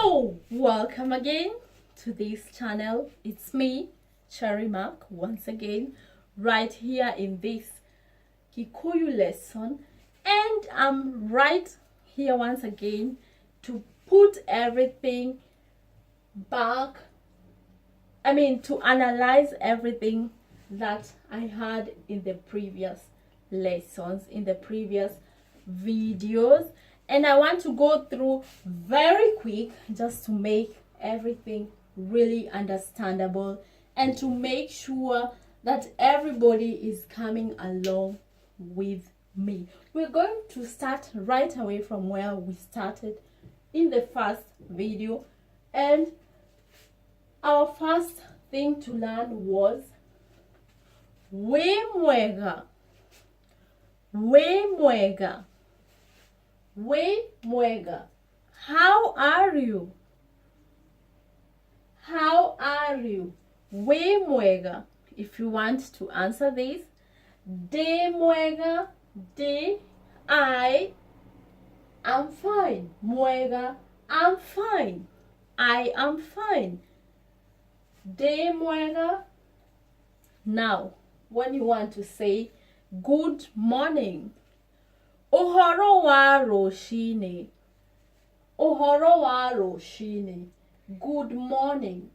So welcome again to this channel. It's me, Cherry Mark, once again right here in this Kikuyu lesson, and I'm right here once again to put everything back, to analyze everything that I had in the previous lessons, in the previous videos, and I want to go through very quick just to make everything really understandable and to make sure that everybody is coming along with me. We're going to start right away from where we started in the first video, and our first thing to learn was we mwega. How are you? How are you? We mwega. If you want to answer this, de mwega, de, I am fine. Mwega, I'm fine. I am fine. De mwega. Now, when you want to say good morning, ohoro wa roshine. Ohoro wa roshine. Good morning.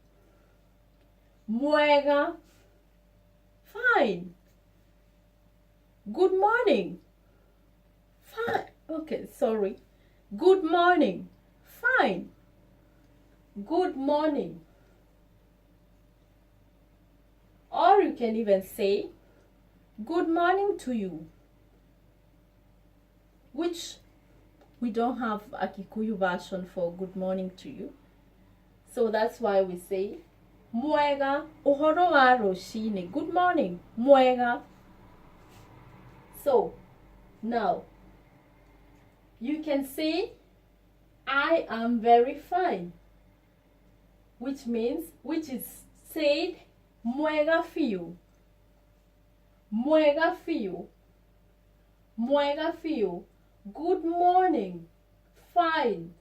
Mwega. Fine. Good morning. Fine. Okay, sorry. Good morning. Fine. Good morning. Or you can even say good morning to you, which we don't have a Kikuyu version for good morning to you. So that's why we say mwega, ohoro wa roshine. Good morning, mwega. So now you can say I am very fine, which is said mwega fio. Mwega fio. Mwega fio. Good morning. Fine.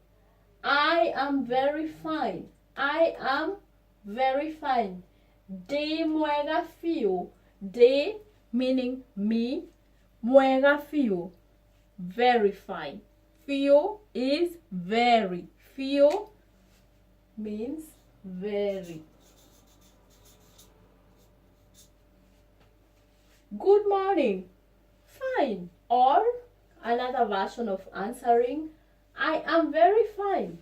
I am very fine. I am very fine. De mwega fio. De meaning me. Mwega fio. Very fine. Fio is very. Fio means very. Good morning. Fine. Or another version of answering, I am very fine.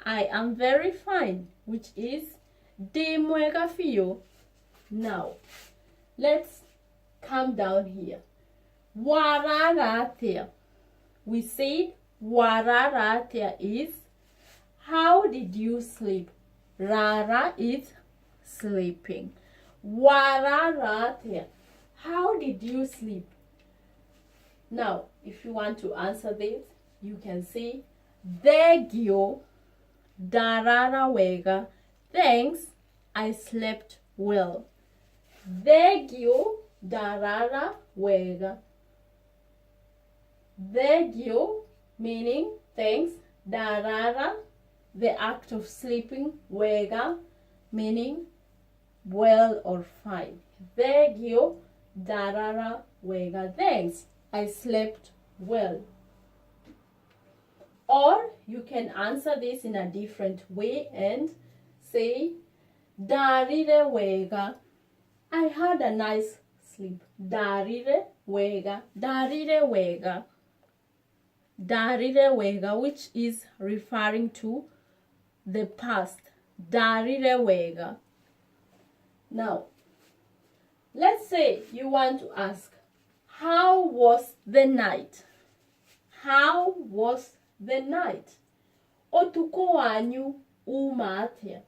I am very fine, which is de mwega fio. Now, let's come down here. Wararatea. We said wararatea is how did you sleep? Rara is sleeping. Wararatea. How did you sleep? Now, if you want to answer this, you can say Thegyo darara wega. Thanks, I slept well. Thegyo darara wega. Thegyo meaning thanks. Darara, the act of sleeping. Wega meaning well or fine. Thegyo darara wega. Thanks, I slept well. Or you can answer this in a different way and say darire wega. I had a nice sleep. Darire wega. Darire wega. Darire wega, which is referring to the past. Darire wega. Now, let's say you want to ask, how was the night? How was the night? Otuko wanyu umatia.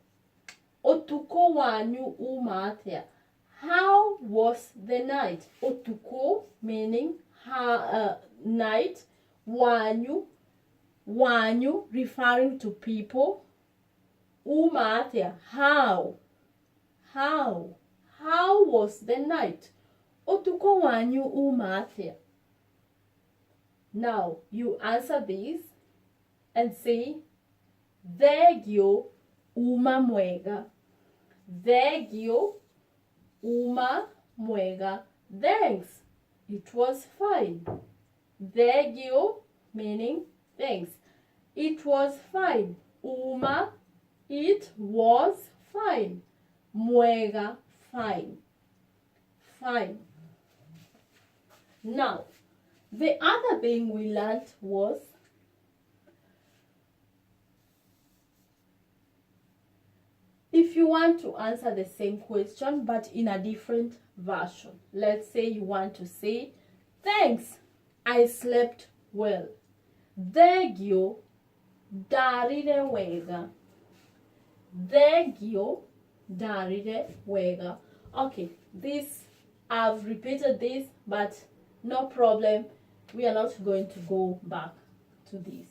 Otuko wanyu umatia. How was the night? Otuko meaning night. Wanyu referring to people. Umatia, how? How was the night? Otuko wanyu umatia. Now you answer this and say Thegio uma mwega. Thegio uma mwega. Thanks. It was fine. Thegio meaning thanks. It was fine. Uma, it was fine. Mwega, fine. Fine. Now, the other thing we learned was if you want to answer the same question but in a different version. Let's say you want to say, thanks, I slept well. Thegio darire wega. Thegio darire wega. Okay, I've repeated this, but no problem. We are not going to go back to this.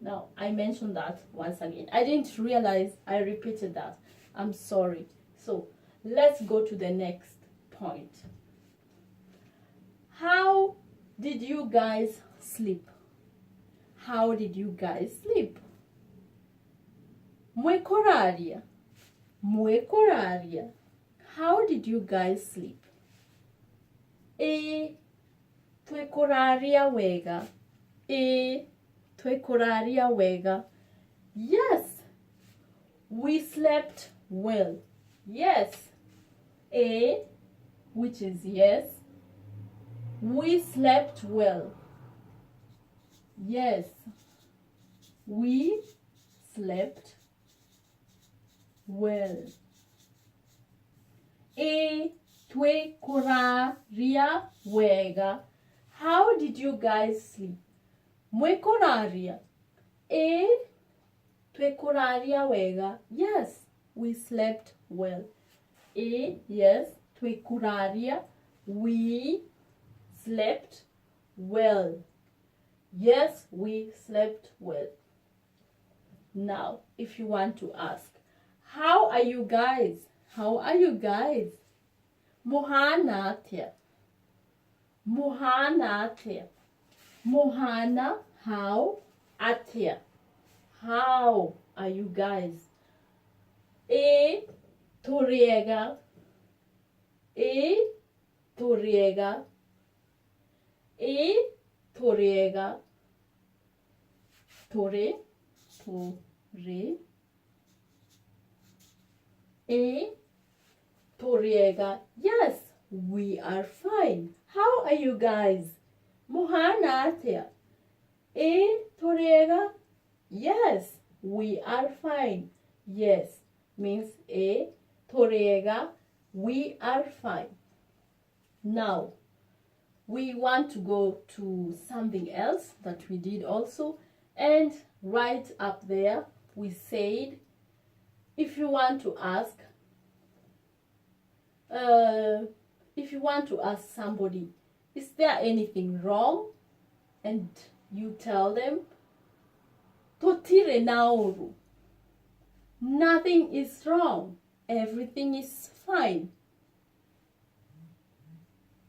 Now, I mentioned that once again. I didn't realize I repeated that. I'm sorry. So, let's go to the next point. How did you guys sleep? How did you guys sleep? Mwekoraria. Mwekoraria. How did you guys sleep? Twekoraria wega. Twekoraria wega. Yes, we slept well. Yes. Which is yes. We slept well. Yes, we slept well. Twekoraria wega. How did you guys sleep? Mwekoraria. Twekoraria wega. Yes, we slept well. Yes, twekoraria. We slept well. Yes, we slept well. Now, if you want to ask, how are you guys? How are you guys? Mohana tia. Mohana tia. Mohana, how? Atia. How are you guys? Toriega. Toriega. Toriega. Tore. Tore. Toriega. Yes, we are fine. How are you guys? Mohana tia. Toriega. Yes, we are fine. Yes means Toriega. We are fine. Now, we want to go to something else that we did also. And right up there, we said, if you want to ask somebody, is there anything wrong? And you tell them, Totire naoru. Nothing is wrong. Everything is fine.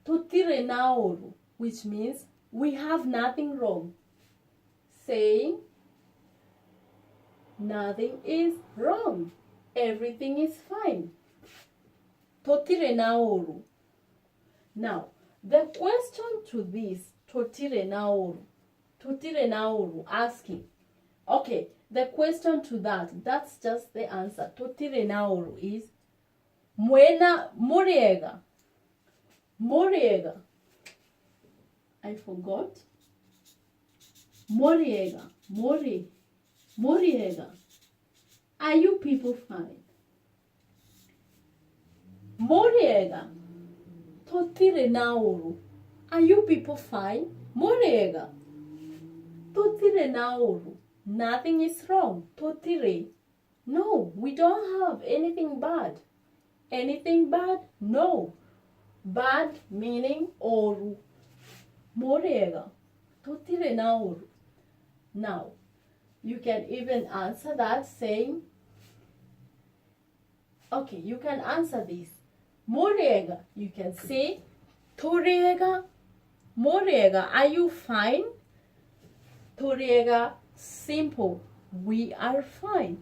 Totire naoru, which means we have nothing wrong. Saying nothing is wrong. Everything is fine. Totire naoru. Now, the question to this, Totire naoru, asking, okay, the question to that's just the answer. Totire naoru is Muena moriega. Moriega. I forgot. Moriega. Moriega. Are you people fine? Moriega. Totire naoru. Are you people fine? Moriega. Totire naoru. Nothing is wrong. Totire. No, we don't have anything bad. Anything bad? No. Bad meaning oru. Moriega. Totire naoru. Now, you can even answer that saying, okay, you can answer this. Moriega. You can say, Toriega. Moriega. Are you fine? Toriega. Simple. we are fine.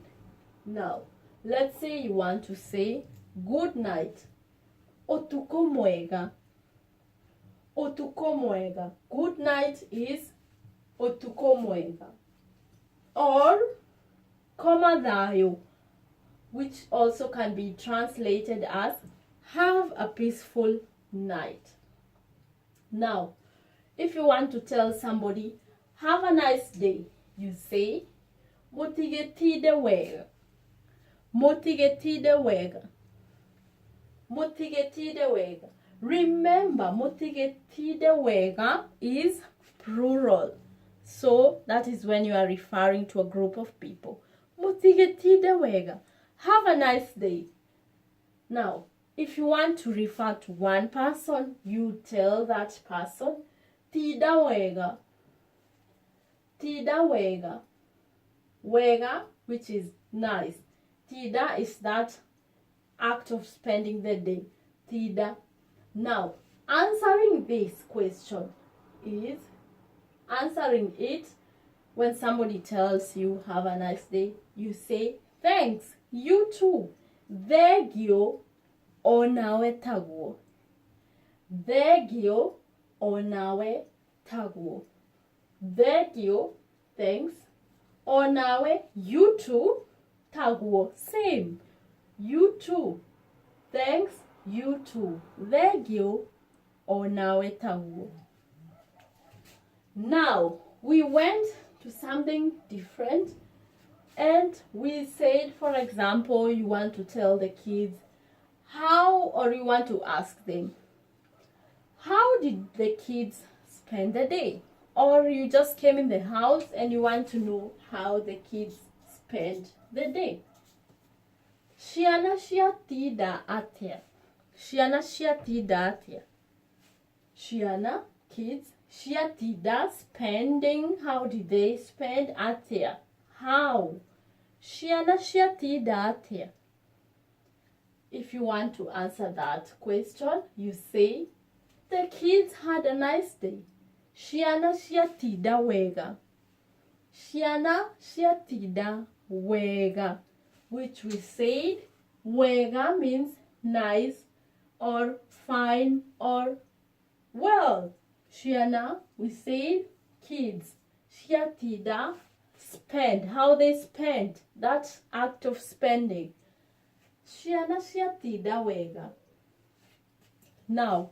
Now, let's say you want to say good night. Otuko mwega. Otuko mwega. Good night is otuko mwega. Or komadhayo, which also can be translated as have a peaceful night. Now, if you want to tell somebody have a nice day, you say motigetide wega. Motigetide wega. Motigetide wega. Remember, motigetide wega is plural. So that is when you are referring to a group of people. Motigetide wega. Have a nice day. Now, if you want to refer to one person, you tell that person tida wega. Tida wega. Wega, which is nice. Tida is that act of spending the day. Tida. Now, answering this question is answering it when somebody tells you have a nice day, you say thanks, you too. Thegio onawe taguo. Thegio onawe taguo. Thegio, thanks. Onawe, you too. Taguo, same. You too. Thanks, you too. Thegio onawe taguo. Now, we went to something different and we said, for example, you want to tell the kids how, or you want to ask them, how did the kids spend the day? Or you just came in the house and you want to know how the kids spent the day. Shiana shia tida atia. Shiana shia tida atia. Shiana, kids, shia tida, spending. How did they spend atia? How? Shiana shia tida atia. If you want to answer that question, you say, the kids had a nice day. Shiana shia tida wega. Shiana shia tida wega. Which we said, wega means nice or fine or well. Shiana, we said kids. Shia tida, spend. How they spend. That act of spending. Shiana shia tida wega. Now,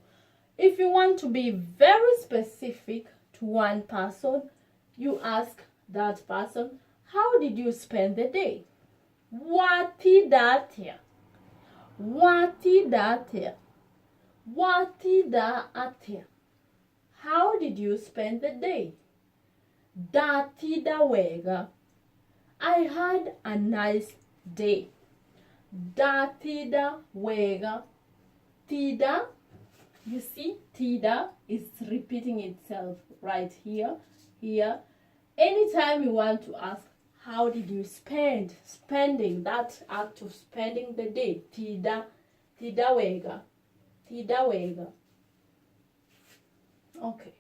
if you want to be very specific to one person, you ask that person, how did you spend the day? Wati datia. Wati datia. Wati da atia. How did you spend the day? Dati da wega. I had a nice day. Dati da wega. Tida. You see, tida is repeating itself right here, here. Anytime you want to ask, how did you spend? Spending, that act of spending the day. Tida, tida wega. Tida wega. Okay.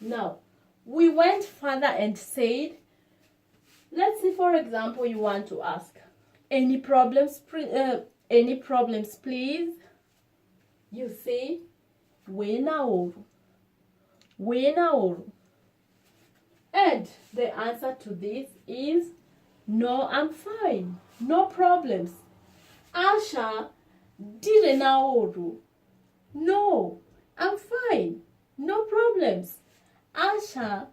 Now, we went further and said, let's say, for example, you want to ask, any problems, please? You say, wena oru. Wena oru. And the answer to this is, no, I'm fine. No problems. Asha, dire na oru. No, I'm fine. No problems. Asha,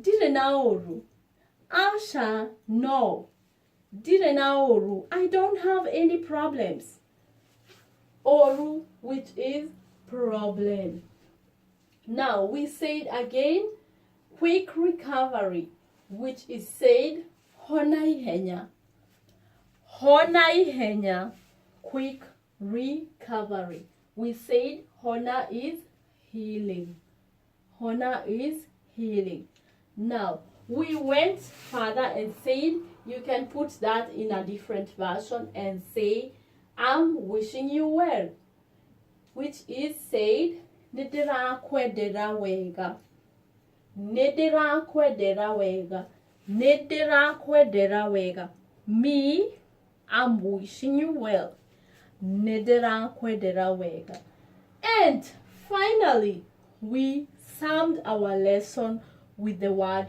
dire na oru. Asha, no. Dire na oru. I don't have any problems. Oru, which is problem. Now, we said again, quick recovery, which is said, honai henya. Honai henya, quick recovery. We said, hona is healing. Hona is healing. Now, we went further and said, you can put that in a different version and say, I'm wishing you well, which is said, Nidira kwedera wega. Nidira kwedera wega. Nedera kwedera wega. Me, I'm wishing you well. Nedera kwedera wega. And finally, we summed our lesson with the word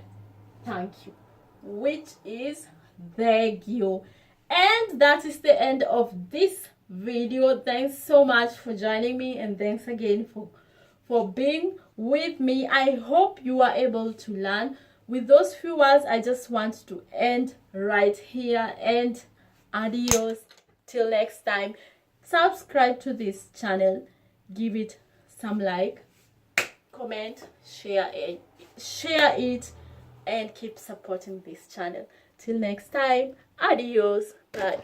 thank you, which is thank you. And that is the end of this video. Thanks so much for joining me, and thanks again for being with me. I hope you are able to learn. With those few words, I just want to end right here, and adios till next time. Subscribe to this channel, give it some like, comment, share it, and keep supporting this channel. Till next time, adios, bye.